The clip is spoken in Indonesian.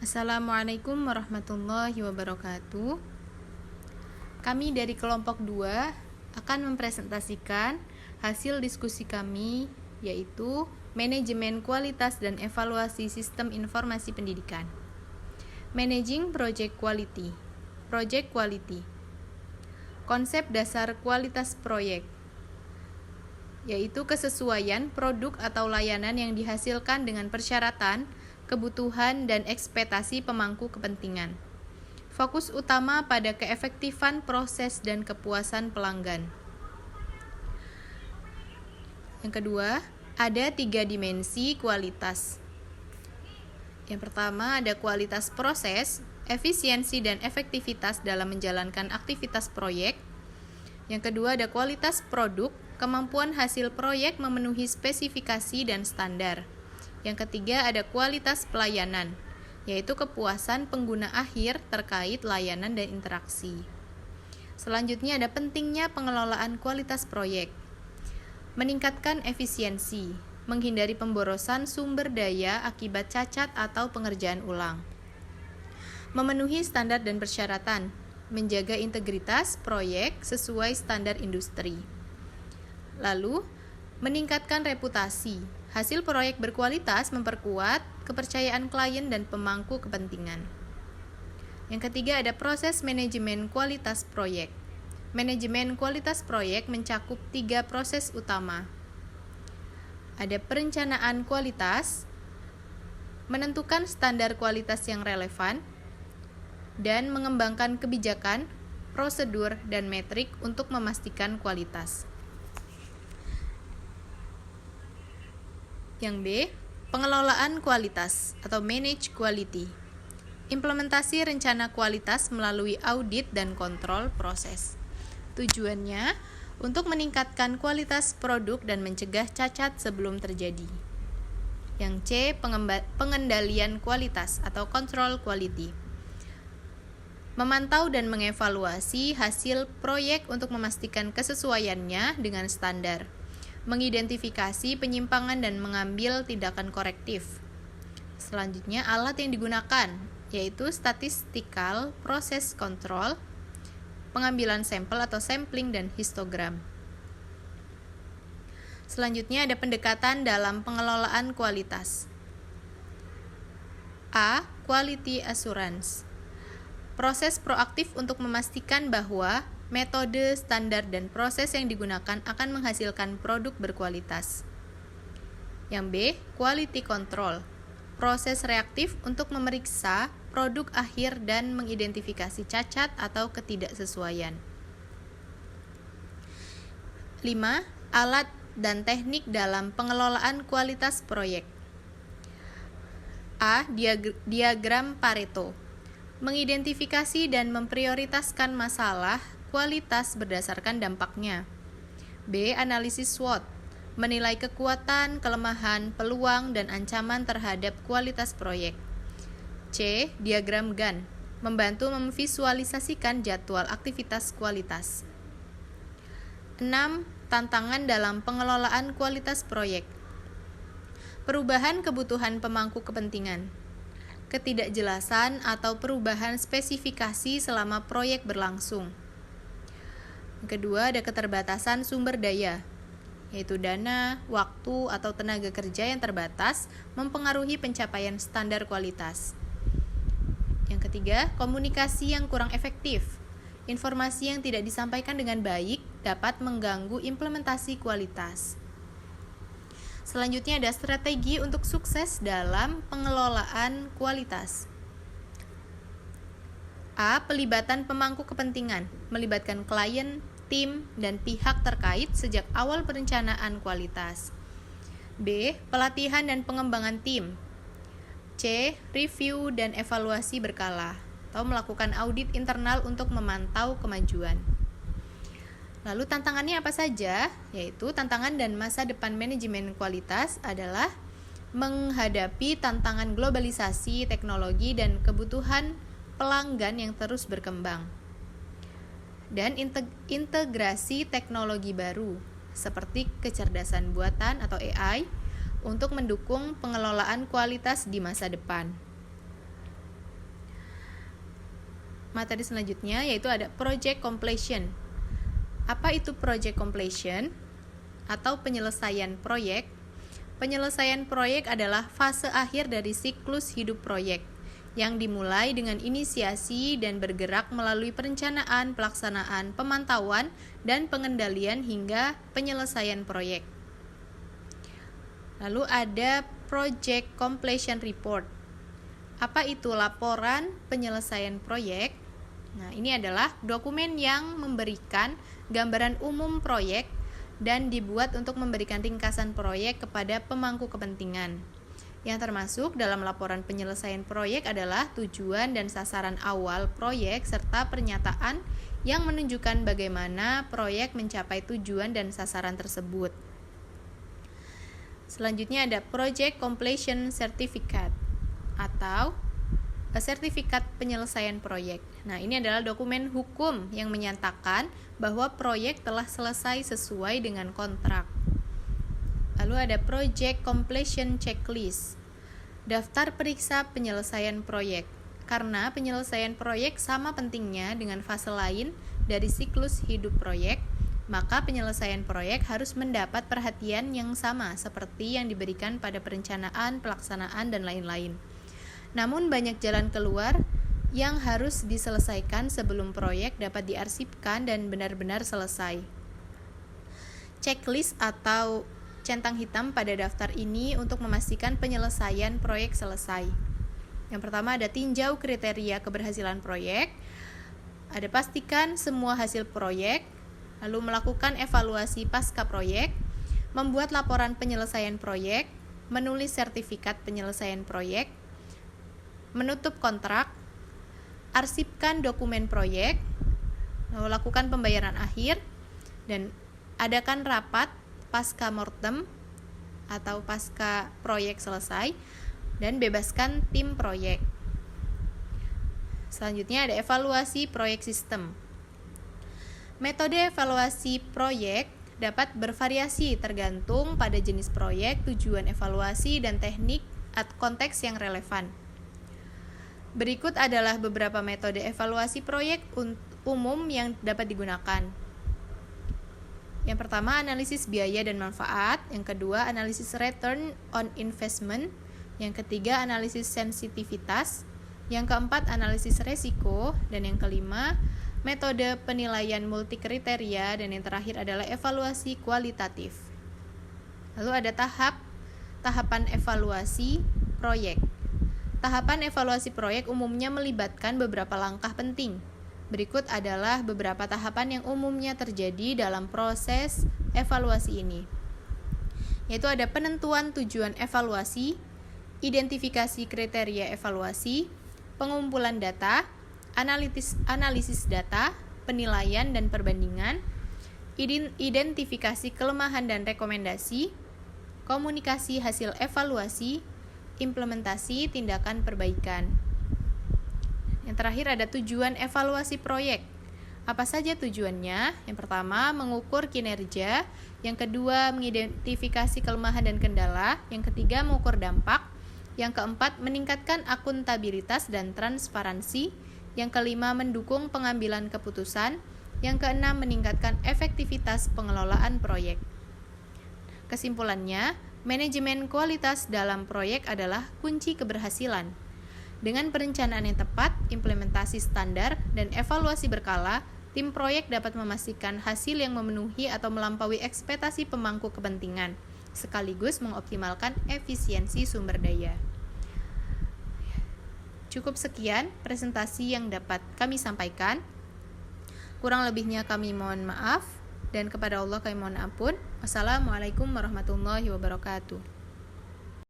Assalamualaikum warahmatullahi wabarakatuh. Kami dari kelompok 2 akan mempresentasikan hasil diskusi kami, yaitu Manajemen Kualitas dan Evaluasi Sistem Informasi Pendidikan. Managing Project Quality. Project Quality. Konsep dasar kualitas proyek, yaitu kesesuaian produk atau layanan yang dihasilkan dengan persyaratan, kebutuhan, dan ekspektasi pemangku kepentingan. Fokus utama pada keefektifan proses dan kepuasan pelanggan. Yang kedua, ada 3 dimensi kualitas. Yang pertama ada kualitas proses, efisiensi dan efektivitas dalam menjalankan aktivitas proyek. Yang kedua ada kualitas produk, kemampuan hasil proyek memenuhi spesifikasi dan standar. Yang ketiga ada kualitas pelayanan, yaitu kepuasan pengguna akhir terkait layanan dan interaksi. Selanjutnya ada pentingnya pengelolaan kualitas proyek. Meningkatkan efisiensi, menghindari pemborosan sumber daya akibat cacat atau pengerjaan ulang. Memenuhi standar dan persyaratan, menjaga integritas proyek sesuai standar industri. Lalu, meningkatkan reputasi. Hasil proyek berkualitas memperkuat kepercayaan klien dan pemangku kepentingan. Yang ketiga ada proses manajemen kualitas proyek. Manajemen kualitas proyek mencakup 3 proses utama. Ada perencanaan kualitas, menentukan standar kualitas yang relevan, dan mengembangkan kebijakan, prosedur, dan metrik untuk memastikan kualitas. Yang B, pengelolaan kualitas atau manage quality. Implementasi rencana kualitas melalui audit dan kontrol proses. Tujuannya untuk meningkatkan kualitas produk dan mencegah cacat sebelum terjadi. Yang C, pengendalian kualitas atau control quality. Memantau dan mengevaluasi hasil proyek untuk memastikan kesesuaiannya dengan standar. Mengidentifikasi penyimpangan dan mengambil tindakan korektif. Selanjutnya, alat yang digunakan, yaitu statistical process control, pengambilan sampel atau sampling dan histogram. Selanjutnya, ada pendekatan dalam pengelolaan kualitas. A. Quality assurance. Proses proaktif untuk memastikan bahwa metode, standar, dan proses yang digunakan akan menghasilkan produk berkualitas. Yang B, quality control. Proses reaktif untuk memeriksa produk akhir dan mengidentifikasi cacat atau ketidaksesuaian. 5. Alat dan teknik dalam pengelolaan kualitas proyek. A. Diagram Pareto. Mengidentifikasi dan memprioritaskan masalah kualitas berdasarkan dampaknya. B. Analisis SWOT. Menilai kekuatan, kelemahan, peluang, dan ancaman terhadap kualitas proyek. C. Diagram Gantt. Membantu memvisualisasikan jadwal aktivitas kualitas. 6. Tantangan dalam pengelolaan kualitas proyek. Perubahan kebutuhan pemangku kepentingan. Ketidakjelasan atau perubahan spesifikasi selama proyek berlangsung. Kedua, ada keterbatasan sumber daya, yaitu dana, waktu, atau tenaga kerja yang terbatas mempengaruhi pencapaian standar kualitas. Yang ketiga, komunikasi yang kurang efektif. Informasi yang tidak disampaikan dengan baik dapat mengganggu implementasi kualitas. Selanjutnya ada strategi untuk sukses dalam pengelolaan kualitas. A. Pelibatan pemangku kepentingan, melibatkan klien, tim, dan pihak terkait sejak awal perencanaan kualitas. B. Pelatihan dan pengembangan tim. C. Review dan evaluasi berkala, atau melakukan audit internal untuk memantau kemajuan. Lalu tantangannya apa saja? Yaitu tantangan dan masa depan manajemen kualitas adalah menghadapi tantangan globalisasi, teknologi, dan kebutuhan pelanggan yang terus berkembang. Dan integrasi teknologi baru seperti kecerdasan buatan atau AI untuk mendukung pengelolaan kualitas di masa depan. materi selanjutnya, yaitu ada project completion. Apa itu project completion atau penyelesaian proyek? Penyelesaian proyek adalah fase akhir dari siklus hidup proyek yang dimulai dengan inisiasi dan bergerak melalui perencanaan, pelaksanaan, pemantauan, dan pengendalian hingga penyelesaian proyek. Lalu ada project completion report. Apa itu laporan penyelesaian proyek? Nah, ini adalah dokumen yang memberikan gambaran umum proyek dan dibuat untuk memberikan ringkasan proyek kepada pemangku kepentingan. Yang termasuk dalam laporan penyelesaian proyek adalah tujuan dan sasaran awal proyek serta pernyataan yang menunjukkan bagaimana proyek mencapai tujuan dan sasaran tersebut. Selanjutnya ada Project Completion Certificate atau sertifikat penyelesaian proyek. Nah, ini adalah dokumen hukum yang menyatakan bahwa proyek telah selesai sesuai dengan kontrak. Lalu ada Project Completion Checklist, daftar periksa penyelesaian proyek. Karena penyelesaian proyek sama pentingnya dengan fase lain dari siklus hidup proyek, maka penyelesaian proyek harus mendapat perhatian yang sama seperti yang diberikan pada perencanaan, pelaksanaan, dan lain-lain. Namun banyak jalan keluar yang harus diselesaikan sebelum proyek dapat diarsipkan dan benar-benar selesai. Checklist atau centang hitam pada daftar ini untuk memastikan penyelesaian proyek selesai. Yang pertama ada tinjau kriteria keberhasilan proyek, ada pastikan semua hasil proyek, lalu melakukan evaluasi pasca proyek, membuat laporan penyelesaian proyek, menulis sertifikat penyelesaian proyek, menutup kontrak, arsipkan dokumen proyek, lalu lakukan pembayaran akhir, dan adakan rapat pasca mortem atau pasca proyek selesai, dan bebaskan tim proyek. Selanjutnya ada evaluasi proyek sistem. Metode evaluasi proyek dapat bervariasi tergantung pada jenis proyek, tujuan evaluasi, dan teknik atau konteks yang relevan. Berikut adalah beberapa metode evaluasi proyek umum yang dapat digunakan. Yang pertama, analisis biaya dan manfaat. Yang kedua, analisis return on investment. Yang ketiga, analisis sensitivitas. Yang keempat, analisis resiko. Dan yang kelima, metode penilaian multikriteria. Dan yang terakhir adalah evaluasi kualitatif. Lalu ada tahapan evaluasi proyek. Tahapan evaluasi proyek umumnya melibatkan beberapa langkah penting. Berikut adalah beberapa tahapan yang umumnya terjadi dalam proses evaluasi ini. Yaitu ada penentuan tujuan evaluasi, identifikasi kriteria evaluasi, pengumpulan data, analisis data, penilaian dan perbandingan, identifikasi kelemahan dan rekomendasi, komunikasi hasil evaluasi, implementasi tindakan perbaikan. Yang terakhir ada tujuan evaluasi proyek. Apa saja tujuannya? Yang pertama, mengukur kinerja. Yang kedua, mengidentifikasi kelemahan dan kendala. Yang ketiga, mengukur dampak. Yang keempat, meningkatkan akuntabilitas dan transparansi. Yang kelima, mendukung pengambilan keputusan. Yang keenam, meningkatkan efektivitas pengelolaan proyek. Kesimpulannya, manajemen kualitas dalam proyek adalah kunci keberhasilan. Dengan perencanaan yang tepat, implementasi standar, dan evaluasi berkala, tim proyek dapat memastikan hasil yang memenuhi atau melampaui ekspektasi pemangku kepentingan, sekaligus mengoptimalkan efisiensi sumber daya. Cukup sekian presentasi yang dapat kami sampaikan. Kurang lebihnya kami mohon maaf, dan kepada Allah kami mohon ampun. Wassalamualaikum warahmatullahi wabarakatuh.